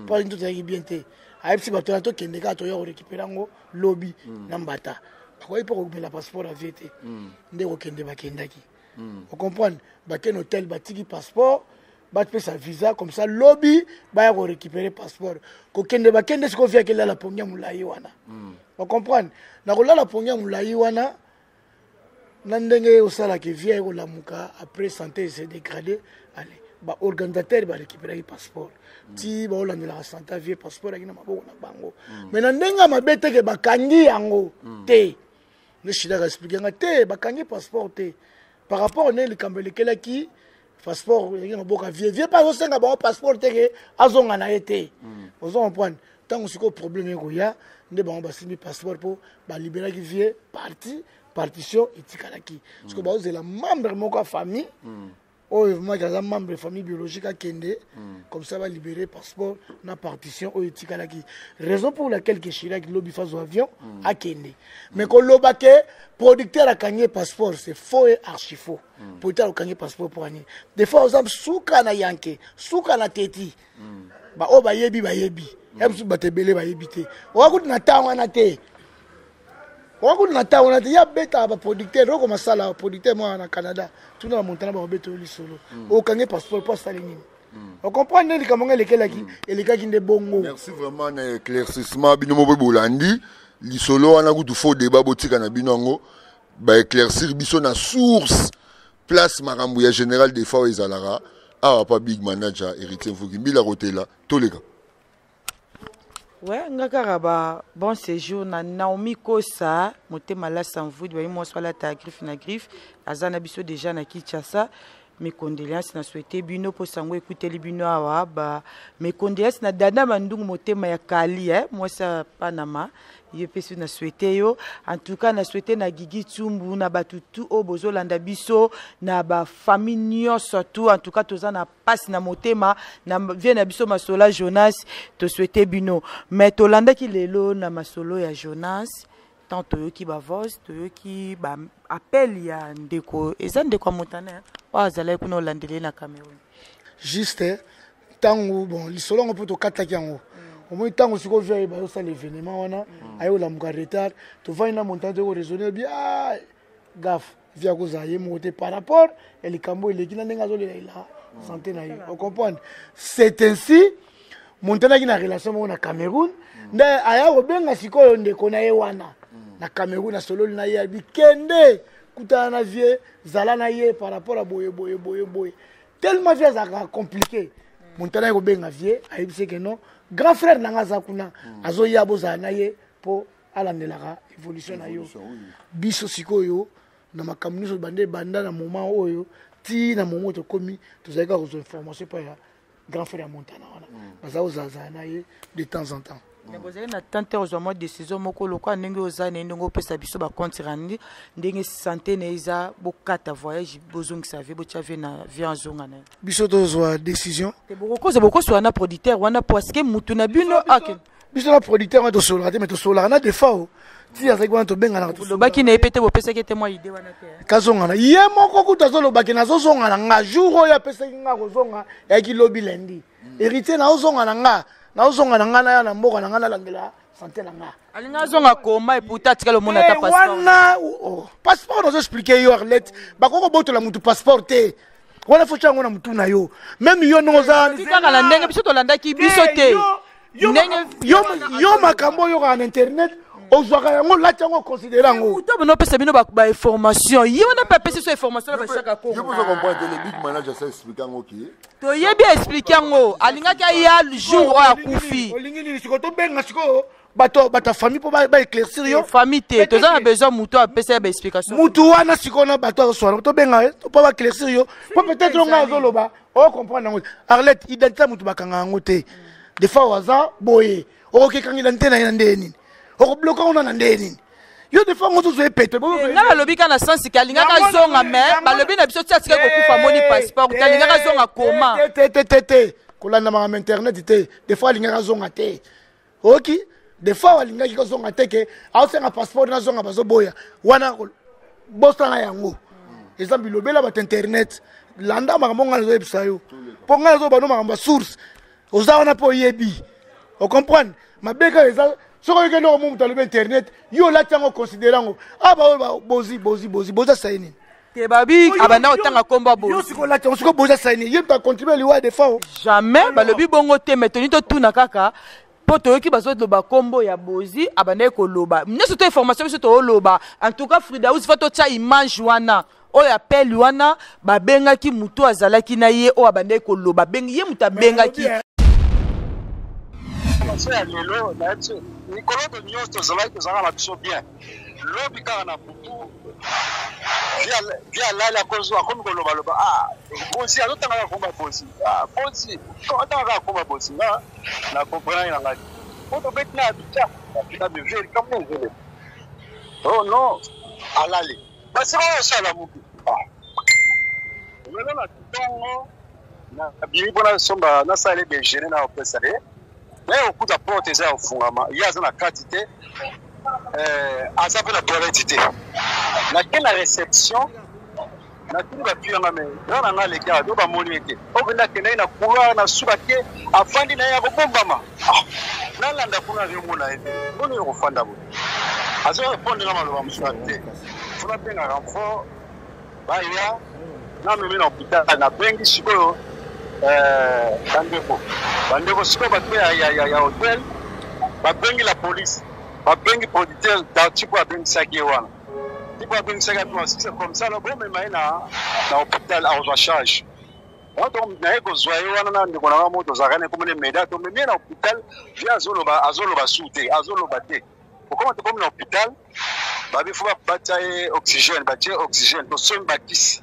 pas une tout ça bien té a si bateau na to kende ka to yo récupérer ngo lobby na mbata quoi pour la passeport à vite ndeko kende ba kendaki on comprend ba ken hôtel ba tiki passeport ba te sa visa comme ça lobby ba ya récupérer passeport ko kende ba kende siko via kela la pongia mulai wana on comprend na ko la pongia mulai wana Nandenge au sala qui vient au lamuka après santé s'est dégradé allez ba organisateur ba récupérer le passeport ti ba olanda la santé vie passeport akina maboko na bango mais nandenga mabete ke bakangi yango te ne shida expliquer nga te bakangi passeport te par rapport ne le kambele kela ki passeport akina maboko vie pas au senga ba passeport te ke azonga na été vous comprendre tant que problème ko ya nde ba ba simi passeport pour ba libérer qui vie parti partition etikalaki parce que c'est la membre de ma famille moi j'ai un membre de famille biologique à Kende comme ça va libérer passeport na partition etikalaki raison pour laquelle que Chirac lobby face au avion à Kende mais quand lobake producteur a gagné passeport c'est faux et archi faux producteur a gagné passeport pour année des fois aux exemple souka na yanke souka na teti ba o ba yebi em su batebele ba yebite o ko na tawa na te on a dit beta ba producteur roko masala producteur moi na Canada tout na montana ba beto li solo o kange passeport pour ça nini on comprend nini comment lekela ki eleka ki nde bongo. Merci vraiment na éclaircissement bino mo bolandi li solo ana ku faux débat botika na binongo ba éclaircir biso na source place makambu ya général des fois ezalara a pas big manager héritier Fukimbi la rotela tous les gars. Ouais, ngakaraba bon séjour na Naomi Kosa, motema la sans vous, ba moi soit la ta griffe na griffe, azana biso déjà na Kinshasa. Mes condoléances na souhaité bino po sango écouter les bino awa ba mes condoléances na dana mandungu motema ya Kali moi ça Panama yepesi na souhaité yo en tout cas na souhaité na Gigi Tsumbu na batutu o bozolanda biso na ba famille nyonso surtout en tout cas toza na passe na motema na vient na biso masola Jonas to souhaité bino mais tolanda ki lelo na masolo ya Jonas tant toyoki ba voice toyoki ba appel ya ndeko eza ndeko montana azala kuna olandele na Cameroun juste tango bon lisolo ngo poto kataki yango au moins tango siko vient ba ça l'événement wana ayo la muka retard to va na montana to raisonner bien gaf via kozaye moté par rapport et les cambo les kina nenga zole la santé na yo on comprend c'est ainsi montana qui na relation na Cameroun nda aya obenga siko ndeko na ye wana na Cameroun na solo na ye bikende kutana na vie zala na ye par rapport à boye tellement vie ça compliqué montana ko benga vie ayibise que non grand frère nanga zakuna azo yabo za na ye po alandelaka évolution na yo biso sikoyo na makamniso bande banda na moment oyo ti na moment to komi to zaka ko information pa ya grand frère montana wana bazawo za na ye de temps en temps. Vous avez une tante aux décision moko lokwa ndenge ozane ndenge pesa biso ba compte randi ndenge santé neza bokata voyage bozongisa vie bochave na vie en zonga na biso tozwa décision te boko so na producteur wana parce que mutu na bino biso na producteur on to solaka te mais to solaka na defa ti azaki wana to benga na to lobaki na epete bo pesa ki te moi idée wana te kazonga na ye moko kuta zo lobaki na zo zonga na nga jour ya pesa ki nga ko zonga ya ki lobi lendi héritier na zonga na nga na ya na mboka na nga na langela santé na nga alinga zonga koma et pourtant tika le monde ata passeport wana passeport on expliquer yo Arlette bakoko botola mutu passeport te wana fo chango na mutu na yo même yo no za kaka na ndenge biso to landaki biso te yo makambo yo en internet ozwaka yango lati yango considérer yango to bono pesa bino ba information yo na pa pesa so information ba chaka ko je peux comprendre le big manager ça expliquer yango ki to yebi expliquer yango alinga ka ya jour o akufi olingi ni siko to benga siko bato famille po ba éclaircir yo famille te to za na besoin muto a pesa ba explication mutu wana siko na bato so to benga to pa ba éclaircir yo po peut-être nga zoloba o comprendre yango Arlette identité mutu bakanga yango te des fois waza boye o ke kanga identité na ndeni o bloquer on na ndeni yo des fois ngoto zo epete bo nga lobi kana sensi kalinga ka zonga mais ba lobi na biso tia tika ko kufa moni passeport kalinga ka zonga koma te kolanda ma internet te des fois linga ka zonga te OK des fois walinga ki ko zonga te ke a senga passeport na zonga bazo boya wana bosana yango exemple lobela ba internet landa makambo nga zo ebisa yo po nga zo ba no makambo source ozawana po yebi o comprendre mabeka eza soko yeke no mutu alobi internet yo lati yango considérango aba bozi saini te babi abanda otanga komba bozi yo siko lati yango siko boza saini ye mta contribuer liwa de fois jamais balobi bongo te metoni to tuna kaka po toyoki bazoloba kombo ya bozi abanda koloba nyonso to information biso toloba en tout cas Frida uzi fa totia image wana oyo appel wana babengaki mutu azalaki na ye o abanda koloba bengi ye mutu abengaki lelo na eti mikolo to nyonso tozalaki tozalaka na biso bien lobi kaka na butu via lala kozwa akomi kolobaloba bosi azotangaka komba bosi bosi otangaka komba bosi na comprendre na ngai po tobeti na abita na beveri kama ezele oh non alali basi baosala mutu lelo na ntongo na bimi mpona somba nasala dejeuner na opesa ye mais au coup de porte eza ofungama ye aza na kati te aza mpe na toilette te nake na réception natuni batuyanga me nga na nga leki awa to bamoni ete okende akendaki na couloir na suka te afandi na ye akobombama nalanda kuna azomona ete mboni ekofanda boye azorepondenga maloba mosusu te fona mpenga renfort baya namemi na hôpital nabengi sikoyo bandeko sikoyo bato ya hotel babengi la police babengi producteur tipo abengisaki ye wana tipo abengisaki atuma c'est comme ça lo bomema ye na hôpital azwa charge donc naye kozwa ye wana na ndeko nanga moto ozalaka na ekomona meda tomemi ye na hôpital vie azoloba su te azoloba te okoma tokomi na hôpital babi fo batia ye oxygène batie oxygène tosombi bakisi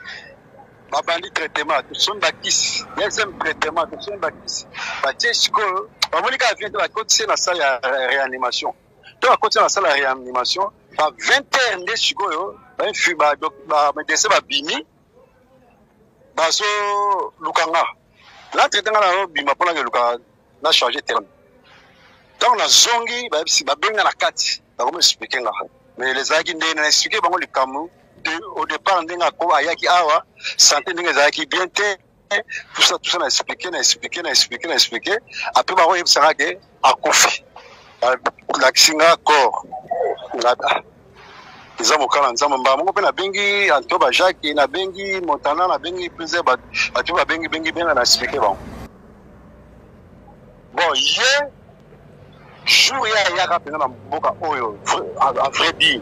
babandi traitement tosombi bakisi deuxième traitement tosombi bakisi batie sikoyo bamoni kaka vie te bakotisi na salle ya réanimation to bakotisi na salle ya réanimation ba 20h nde sikoyo bamedese babimi bazolukanga natraitanga na bima mpona keluka na charge terme ntango nazongi babenga na kati bakomi explike nga mais ezalaki nde na explike bango likambo au départ ndenge ayaki awa santé ndenge ezalaki bien te tout ça na explike après bango yebisanga ke akufi lakisinga corps eza mokala nzambe mbala moko mpe nabengi anto bajaki nabengi montana nabengi plusieurs bato babengi benga na explike bango bon ye jour ya ayaka mpenza na mboka oyo a vrai dire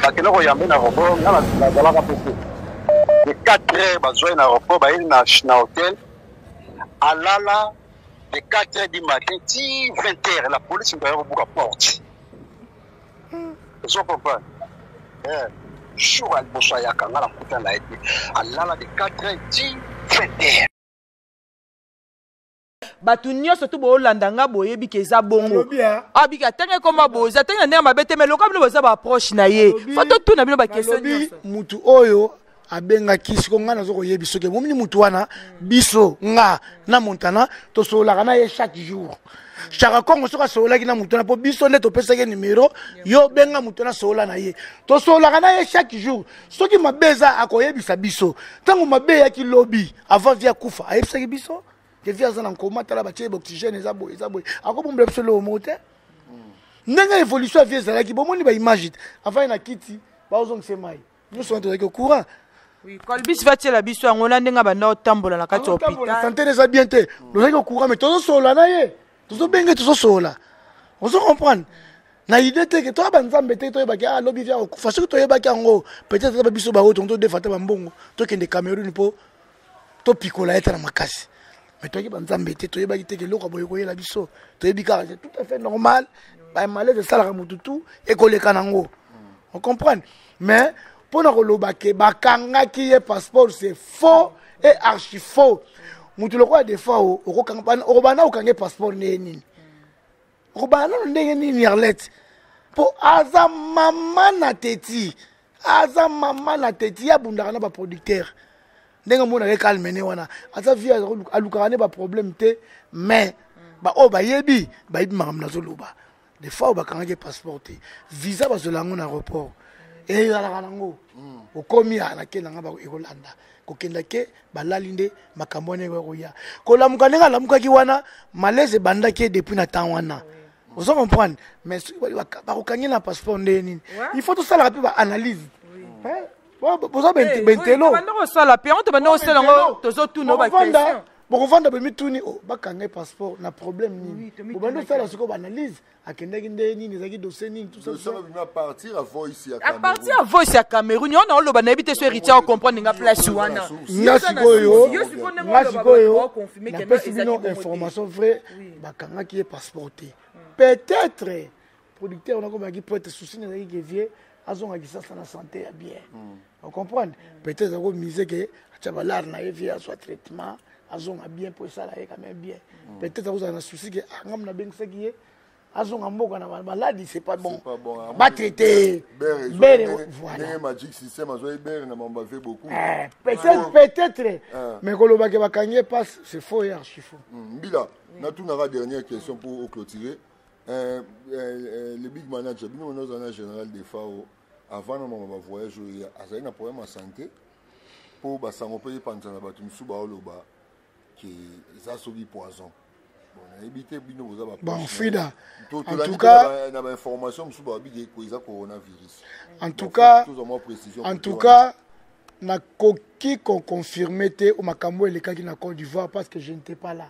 bakende koyambe na aéroport nga nazalaka mpe te de 4 heures bazwa ye na aéroport bayeli na hôtel alala de 4 heures du matin ti 20 heures la police ndoya kobuka porte ozo comprendre jour aliboso ayaka nga nakuta na ye te alala de 4 heures ti 20 heures bato nyonso to boolanda nga boyebi ke eza bongo abika tenge koma boza tenge na ndenge mabe te me loka bino boza baapproche na ye fa totuna bino bakestion nyonso mutu oyo abengaki siko nga nazokoyebi soki momini mutu wana biso nga na montana tosololaka na ye chaque jour chaka kongo soka sola ki na mutu na po biso nde topesa ke numéro yo benga mutu na sola na ye to sola kana ye chaque jour soki mabeza akoyebisa biso tango mabe ya ki lobby avant via kufa ayebisa ki biso ke via za na nkoma tala ba tie oxygène ezabo ako bombe biso lo mote ndenge évolution via za ki bomoni ba image avant na kiti ba ozong semai nous sommes au courant. Oui, Colbis va tirer la biso en Hollande nga ba no tambola na kati hôpital. Santé des bien te. Nous sommes au courant mais tous sola na ye. Tous benga tous sola. On se comprend. Na idée te que toi banzambe te to ba ka lobby via ko fa soki to yeba ka ngo peut-être ba biso ba o tonto de fata ba mbongo to kende Cameroun po to pikola eta na makasi. Mais toi ki banzambe te to yeba ki te ke loko boyo ko yela biso. To yebi ka c'est tout à fait normal. Ba malaise sala ka mututu e ko leka nango. On comprend. Mais pour nous bakanga qui est passeport c'est faux et archi faux. Mutu le quoi des fois au robana au kange passeport neni. Robana ndenge ni nirlet. Pour aza mama na teti ya bundana ba producteur. Ndenge mona ke calmene wana. Aza via alukane ba problème te mais ba o ba yebi mamna zoloba. Des fois bakanga ke passeport te. Visa ba zolango na aéroport. Et la rango au komi ala ke nanga ba ekolanda ko kenda ke balalinde makambone ko ya ko lamuka nenga lamuka ki wana malaise banda ke depuis na temps wana vous comprenez mais ba ko kanyela passeport ndeni il faut tout ça la ba analyse hein vous avez bentelo ba no ça la pion to ba no sala ngo to zo tu no ba question bon vanda ba mituni ba kanga passeport na problème ni bo ba no sala siko ba analyse akendaki ndeni nezaki dossier nini tout ça à partir avant ici à Cameroun on a loba na ebite so héritier on comprendre nga place wana ngasikoyo na pesi bino information vrai bakanga qui est passeporté peut-être producteur on a comme qui peut être souci nezaki que vie azonga ki sasa na santé ya bien on comprend peut-être ako miser que chabalar na vie soit traitement azonga bien pour ça là quand même bien peut-être ako na souci que ngam na bengisa qui est azonga mboka na maladie c'est pas bon ba traiter bere voilà magic système azoy bere na mamba fait beaucoup peut-être mais koloba ke bakanye passe c'est faux et archi faux mbila na tout na dernière question pour clôturer le big manager bino nos en général des FAO avant na mamba voyage ya azali na problème de santé pour ba sango pe panzana ba tumsu ba oloba que ça sobi poison. Bon, Frida, en tout cas, en tout cas, na koki qu'on confirmé au makambo et les cas qui na Côte d'Ivoire parce que je n'étais pas là.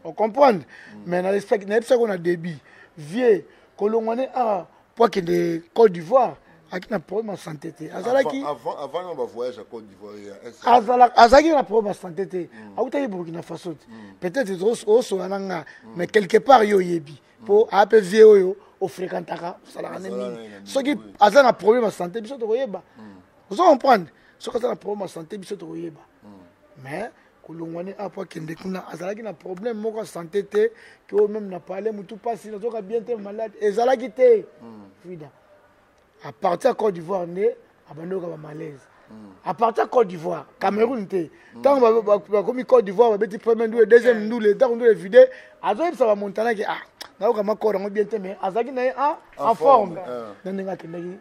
On comprend. Mais na ça qu'on a débit. Vieux, kolongone a pour que de Côte d'Ivoire. Aki na problème de santé te azalaki avant on va voyage à Côte d'Ivoire azalaki na problème de santé te autaki Burkina Faso peut-être oso ananga mais quelque part yo yebi po ape vie oyo o fréquentaka salaka nini soki azala na problème de santé biso to koyeba vous comprendre soki azala na problème de santé biso to koyeba mais kolongwane apo kende kuna azalaki na problème moko de santé te que même na parler mutu pasi na zoka bien te malade ezalaki te Frida. À partir de Côte d'Ivoire, à malaise. À partir de Côte d'Ivoire, Cameroun, tant que comme Côte d'Ivoire, on va mettre premier nous, deuxième nous, les temps nous les vider. Alors ça va monter là que ah, là on va corps on bien mais azaki na en forme. Nandenga Cameroun.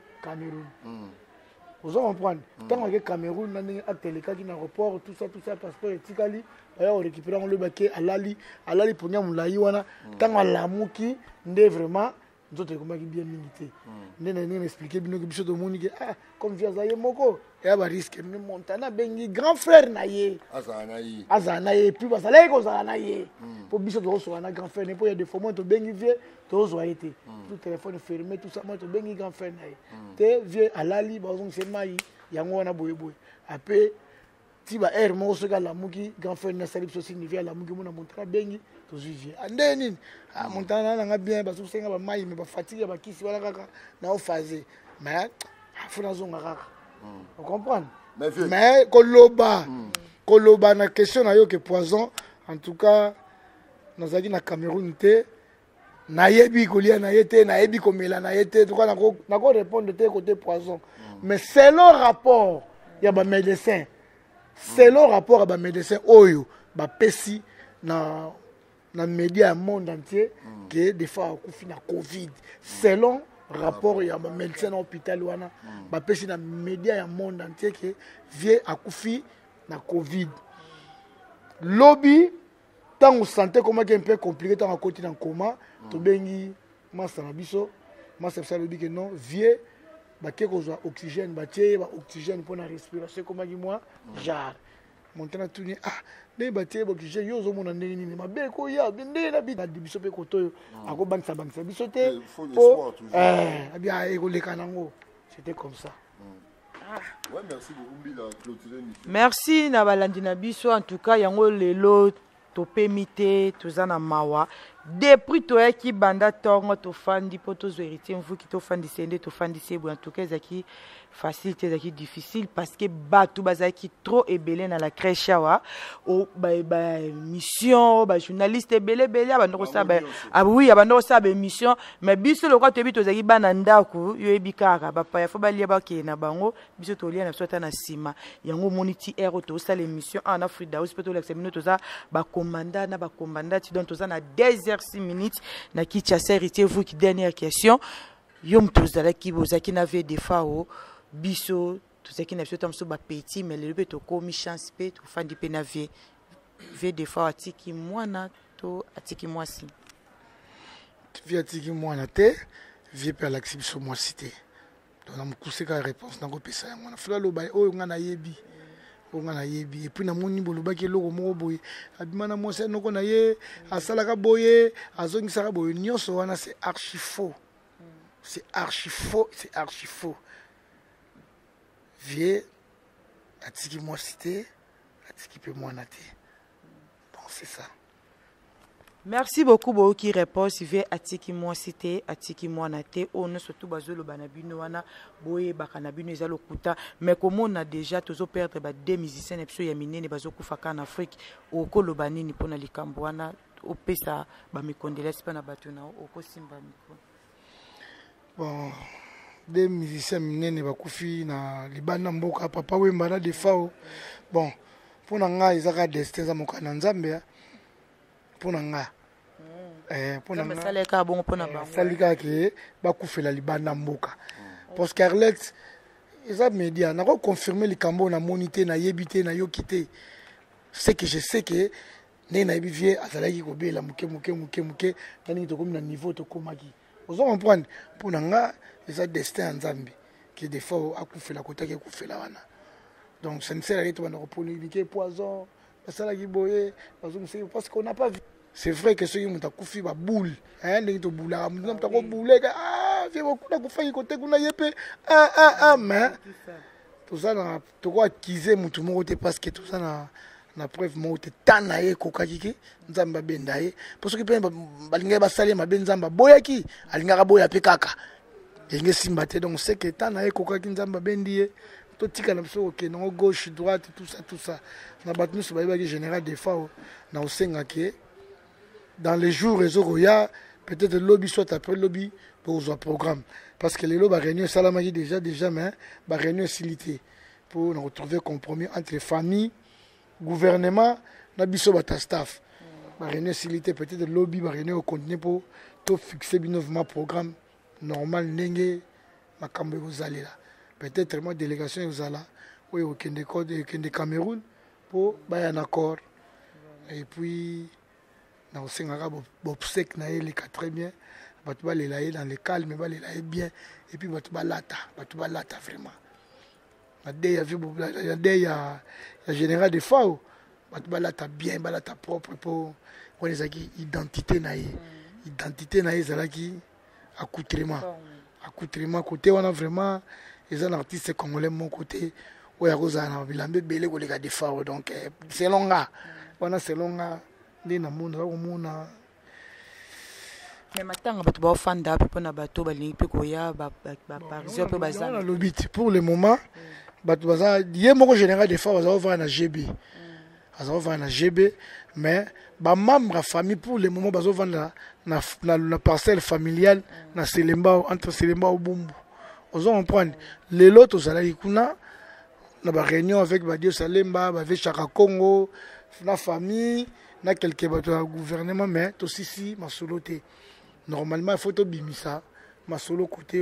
Vous comprenez? Tant que Cameroun, nandenga ateleka qui na aéroport, tout ça passeport et tikali, on récupère on le baquet alali pour nyamulayi wana. Tant la muki, ndé vraiment nous comment bien milité nous expliquer bien que biso de moni que ah comme via zaye moko et ba risque ni montana bengi grand frère naye azanaye puis ba sala ko azanaye pour biso de so na grand frère ne pour y a des fois moi to bengi vie to zo été tout téléphone fermé tout ça moi to bengi grand frère naye te vie alali ba zo se mai yango na boye après ti ba air mo so ga la muki grand frère na salib so signifie la muki mo na montana bengi to juger andeni montana na nga bien ba so senga ba mai me ba fatigue ba kisi wala kaka na o fazer mais afuna zonga kaka vous comprenez mais koloba na question na yo que poison en tout cas nazaki na Cameroun te na yebi kolia na yete na yebi komela na yete tout cas na ko répondre te côté poison mais c'est le rapport ya ba médecin c'est le rapport ya ba médecin oyo ba pesi na na média ya monde entier que des fois akufi na covid selon rapport ya ba médecin na hôpital wana ba pesi na média ya monde entier que vie akufi na covid lobby tango santé comment un peu compliqué tango côté dans coma to bengi masa na biso masa ça lobby que non vie ba ke ko oxygène ba tie ba oxygène pour la respiration comment dit moi genre montana tuni ne batie oxygène yo zo mona ndenge nini mabe ko ya binde na bi biso pe ko to ako bangsa biso te bien ékoleka nango c'était comme ça. Ouais, merci beaucoup Mbila clôturer. Merci na balandi na biso en tout cas yango lelo topemite tozana mawa depuis toyaki banda tongo tofandi po tozo héritier mvuki tofandi sende tofandi sebo en tout cas zaki facile zaki difficile parce que batu bazaki trop ebelé na la crèche awa o ba mission ba journaliste belé abandoko sa ba oui abandoko sa ba mission mais biso lokwa tobi tozaki bana ndaku yo ebikaka ba pa fo balia ba ke na bango biso tolia na sota na sima yango moniti ero to sa l'émission en Afrique House peut to l'examiner toza ba commandant na ba commandant ti donc toza na 2h06 minutes na ki chasser héritier vous qui dernière question yom tozala ki bozaki na ve des fao biso tozaki na biso tamso ba petit mais le pe to komi chance pe to fandi pe na ve des fao atiki mwana to atiki mwasi vie atiki mwana te vie pe alaxi biso mwasi te donc na mukuse ka réponse na ko pesa ya mwana fula lo ba o ngana yebi et puis na moni boloba ke loko moko boye abimana mwasi noko na ye asalaka boye azongisaka boye nyonso wana c'est archi faux. C'est archi faux, c'est archi faux. Vie atiki mwasi te atiki pe mwana te. Bon, c'est ça. Merci beaucoup beaucoup qui répond si vie atiki mwasi te atiki mwana te on surtout bazolo banabino wana boye bakanabino ezalo kuta mais comme on a déjà tozo perdre ba deux musiciens et ya minene bazokufa en Afrique okoloba nini pona likambo wana opesa ba mikondelesi pa na bato na okosimba miko. Bon, des musiciens minene bakufi na libana mboka papa wemba na defao. Bon, pona nga izaka destin za mokana nzambe pona nga pona nga saleka bon pona ba salika ke bakufela libana mboka parce que Arlette eza média na ko confirmer likambo na monité na yebité na yokité c'est que je sais que né na bivie azalaki ko bela muke tani to comme na niveau to komaki vous comprendre pona nga eza destin nzambe que des fois akufela kotaki kufela wana donc ça ne sert à rien de polémiquer poison parce qu'on n'a pas vu. C'est vrai que ceux qui ont couffé ba boule, hein, les to boula, nous t'as boulé, viens beaucoup de couffé côté qu'on a yépé, mais tout ça na to quoi acquiser mutu moko parce que tout ça na preuve mo te tanaye kokaki nzamba bendaye parce que pe balinga ba salé ma benzamba boyaki alinga boya pe kaka. Yenge simba te donc c'est que tanaye kokaki nzamba bendiye. Tout tika na biso ke na gauche droite tout ça na batnu so ba général des fois na osenga ke dans les jours réseau ya peut-être lobby soit après lobby pour un programme parce que les lobby réunion salamaki déjà mais ba réunion silité pour retrouver compromis entre les familles gouvernement na biso bata staff ba réunion silité peut-être lobby ba réunion au contenu pour to fixer binovement programme normal ndenge makambo ezalela. Peut-être moi délégation aux ala oui au Kende Cameroun pour bailler un accord et puis na osengaka bobsek na les quatre très bien batu ba lelaye dans le calme ba lelaye bien et puis batu ba lata vraiment na dé ya vu la dé ya général de fao batu ba lata bien ba lata propre pour on les aki identité na zalaki accoutrement côté on a vraiment les artistes congolais mon côté où il y a Rosanna bilambe belé ko les defao donc c'est longa wana c'est longa ndi na monde au mona mais matanga bato ba ofanda pe na bato balingi pe koya ba parisien pe bazana le but pour le moment bato baza yé moko général defao baza over na GB mais ba membre famille pour le moment bazo vendre na parcelle familiale na Selemba entre Selemba au Bumbu. Vous comprenez les lots aux Alaïkouna, na ba réunion avec Badio Salemba, avec Chaka Congo, na famille, na quelques bateaux à gouvernement mais to sisi masolo te normalement il faut to bimisa masolo côté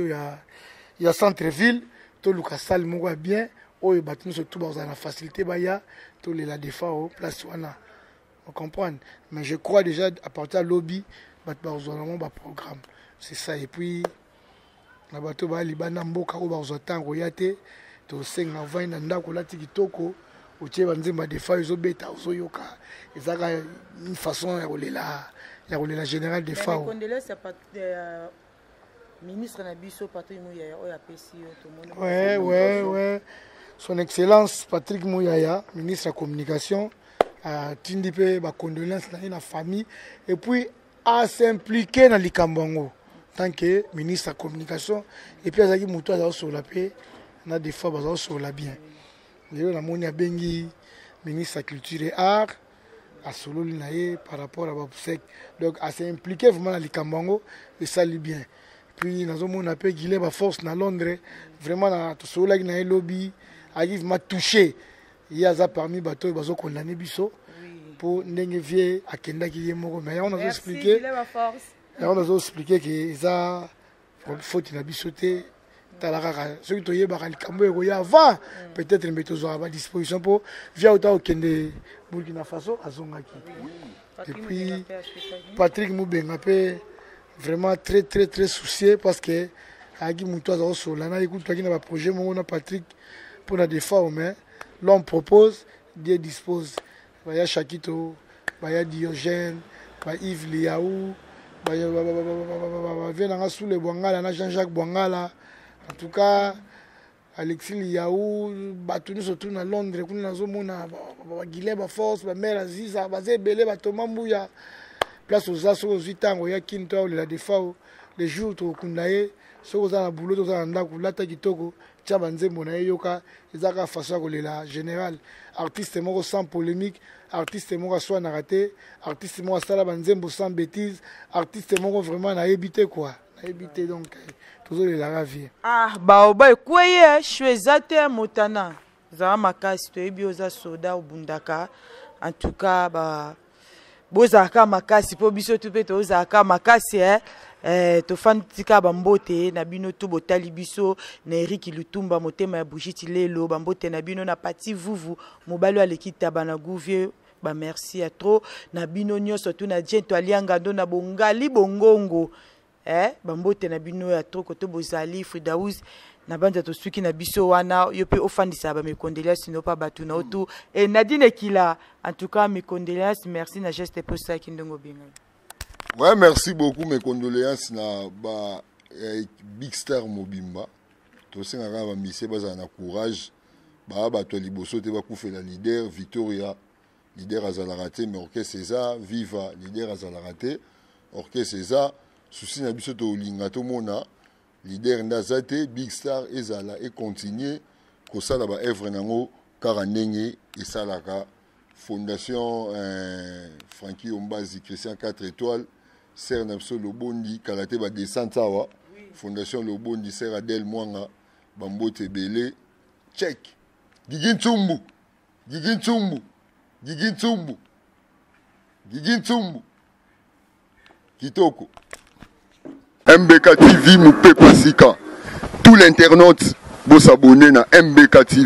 il y a centre ville to luka salle moko bien oyo bato surtout dans la facilité baya to les la défa au place wana on comprend mais je crois déjà à partir de lobby bato bazolamo ba programme c'est ça et puis na bato ba libana mboka ko bazotango yate to senga vaina ndako lati kitoko otie banzemba défa ezobeta ozoyoka ezaka une façon ya kolela général défa ministre Nabiso Patrick Mouyaya oya PCO tout le monde. Ouais. Son Excellence Patrick Mouyaya, ministre de la Communication, a tindipé ba condoléances dans la famille et puis a s'impliquer dans l'Ikambongo tant que ministre de la Communication et puis azaki muto aza sur la paix na des fois baza sur la bien. Leo na moni abengi ministre de la Culture et Art à solo linaye par rapport à Babsek. Donc a s'impliquer vraiment dans l'Ikambongo et ça lui bien. Puis nous avons appelé Guilherme Force dans Londres, vraiment dans tout cela qui n'a lobby, arrive m'a touché. Il y a ça parmi bateaux et bateaux condamnés biso pour n'engager à Kenda qui est mort. Mais on a expliqué, que ça faut qu'il a bisoté. Ceux qui ont bakali kambo et avant peut-être mettre aux à disposition pour via autant au Kende Burkina Faso à Zongaki. Et puis Patrick Moubengapé vraiment très soucié parce que Agi Moutoua sur l'ana écoute qui n'a pas projet mon Patrick pour la défense mais l'on propose Dieu dispose Baya Chakito Baya Diogène Baya Yves Liaou Baya Venanga sous les Bwangala Jean-Jacques Bwangala en tout cas Alexis Liaou battu surtout dans Londres qu'on a zomona Guilherme Force Mère Aziza Bazé Belé Batoma Mbouya place aux assos aux 8 ans, il y a Kinto, la défense, les jours où on a eu, ceux qui ont boulot, ils ont un lata kitoko, Tchabanze Monayoka, ils ont façon de la générale. Artiste mort sans polémique, artiste mort soit narraté, artiste mort à la banzembo sans bêtises, artiste mort vraiment à éviter quoi. À éviter donc, toujours la ravie. Ah, bah, quoi, je suis zate motana. Zamakas, tu es bioza soda ou bundaka. En tout cas, bah. Bozaka makasi po biso tu pe tozaka makasi to fantika bambote na bino tu botali biso na Eric Lutumba motema ya Brigitte Lelo bambote na bino na pati vuvu mobalo alekita bana gouvie ba merci à trop na bino nyonso tu na jento alianga ndo na bongali bongongo bambote na bino ya trop koto bozali Fridaouz na banda to suki na biso wana yo pe ofandisa ba mes condoléances sino pas batu na otu et Nadine Kila en tout cas mes condoléances merci na geste pour ça kindongo binga. Ouais, merci beaucoup mes condoléances na ba Big Star Mobimba to senga ba mise baza na courage ba to liboso te ba kufela leader Victoria leader azala raté mais orchestre César viva leader azala raté orchestre César souci na biso to linga to mona leader Nazate, Big Star, Ezala et continue que ça là-bas œuvre nango Karanenge et ça là fondation Frankie Ombazi Christian 4 étoiles Ser Napso Lobondi Karate ba descente wa fondation Lobondi Ser Adel Mwanga Bambote Belé check Gigin Tsumbu Kitoko MBK TV Moupé Pasika. Tout l'internaute, vous s'abonner à MBK TV.